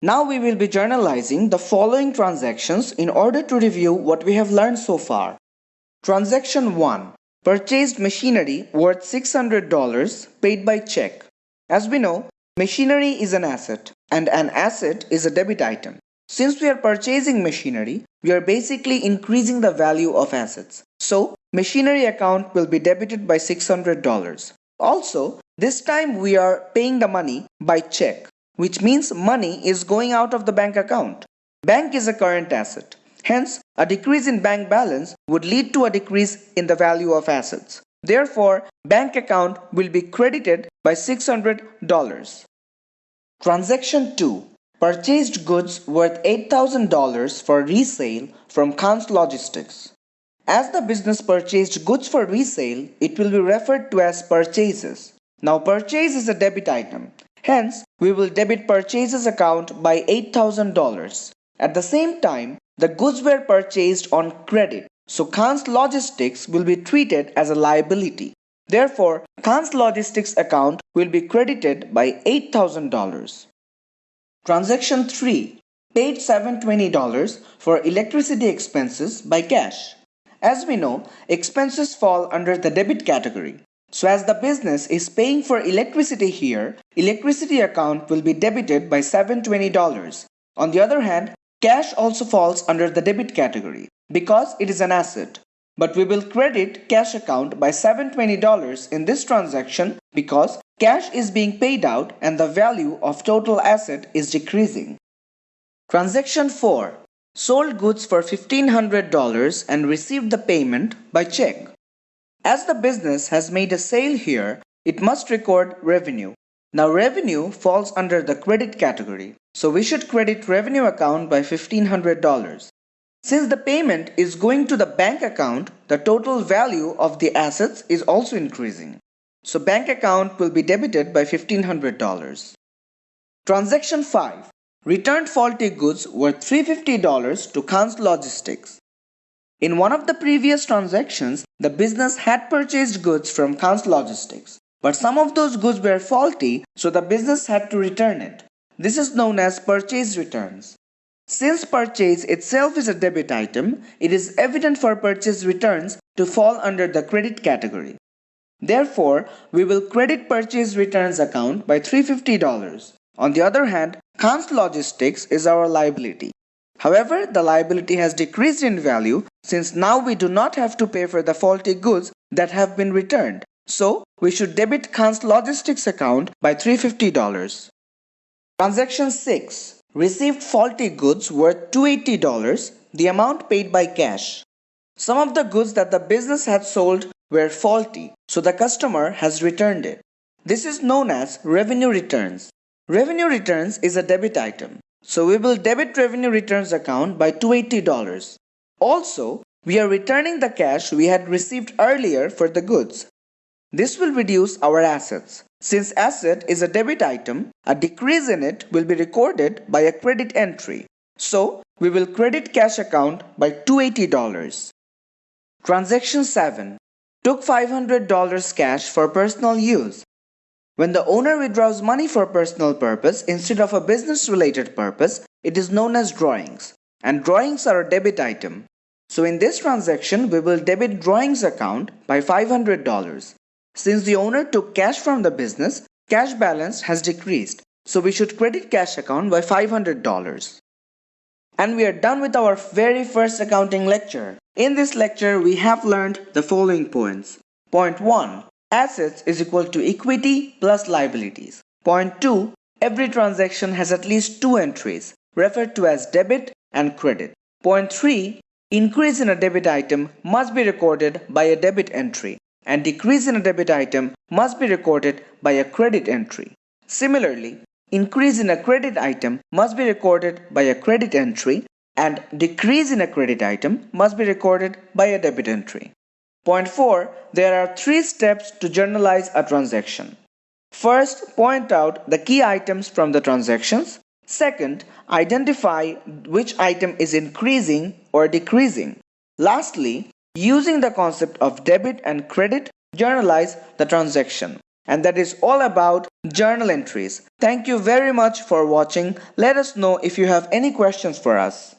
Now we will be journalizing the following transactions in order to review what we have learned so far. Transaction 1. Purchased machinery worth $600 paid by check. As we know, machinery is an asset and an asset is a debit item. Since we are purchasing machinery, we are basically increasing the value of assets. So, machinery account will be debited by $600. Also, this time we are paying the money by check, which means money is going out of the bank account. Bank is a current asset. Hence, a decrease in bank balance would lead to a decrease in the value of assets. Therefore, bank account will be credited by $600. Transaction 2. Purchased goods worth $8,000 for resale from Khans Logistics. As the business purchased goods for resale, it will be referred to as purchases. Now purchase is a debit item. Hence, we will debit purchases account by $8,000. At the same time, the goods were purchased on credit, so Khans Logistics will be treated as a liability. Therefore, Khans Logistics account will be credited by $8,000. Transaction 3. Paid $720 for electricity expenses by cash. As we know, expenses fall under the debit category. So as the business is paying for electricity here, electricity account will be debited by $720. On the other hand, cash also falls under the debit category because it is an asset. But we will credit cash account by $720 in this transaction because cash is being paid out and the value of total asset is decreasing. Transaction 4. Sold goods for $1,500 and received the payment by check. As the business has made a sale here, it must record revenue. Now revenue falls under the credit category, so we should credit revenue account by $1,500. Since the payment is going to the bank account, the total value of the assets is also increasing. So bank account will be debited by $1,500. Transaction 5. Returned faulty goods worth $350 to Khans Logistics. In one of the previous transactions, the business had purchased goods from Khans Logistics, but some of those goods were faulty, so the business had to return it. This is known as purchase returns. Since purchase itself is a debit item, it is evident for purchase returns to fall under the credit category. Therefore, we will credit purchase returns account by $350. On the other hand, Khans Logistics is our liability. However, the liability has decreased in value since now we do not have to pay for the faulty goods that have been returned. So, we should debit Khans Logistics account by $350. Transaction 6. Received faulty goods worth $280, the amount paid by cash. Some of the goods that the business had sold were faulty, so the customer has returned it. This is known as revenue returns. Revenue returns is a debit item, so we will debit revenue returns account by $280. Also, we are returning the cash we had received earlier for the goods. This will reduce our assets. Since asset is a debit item, a decrease in it will be recorded by a credit entry. So, we will credit cash account by $280. Transaction 7. Took $500 cash for personal use. When the owner withdraws money for personal purpose instead of a business-related purpose, it is known as drawings. And drawings are a debit item. So in this transaction, we will debit drawings account by $500. Since the owner took cash from the business, cash balance has decreased. So we should credit cash account by $500. And we are done with our very first accounting lecture. In this lecture, we have learned the following points. Point 1. Assets is equal to equity plus liabilities. Point 2. Every transaction has at least two entries, referred to as debit and credit. Point 3. Increase in a debit item must be recorded by a debit entry, and decrease in a debit item must be recorded by a credit entry. Similarly, increase in a credit item must be recorded by a credit entry, and decrease in a credit item must be recorded by a debit entry. Point 4. There are 3 steps to journalize a transaction. First, point out the key items from the transactions. Second, identify which item is increasing or decreasing. Lastly, using the concept of debit and credit, journalize the transaction. And that is all about journal entries. Thank you very much for watching. Let us know if you have any questions for us.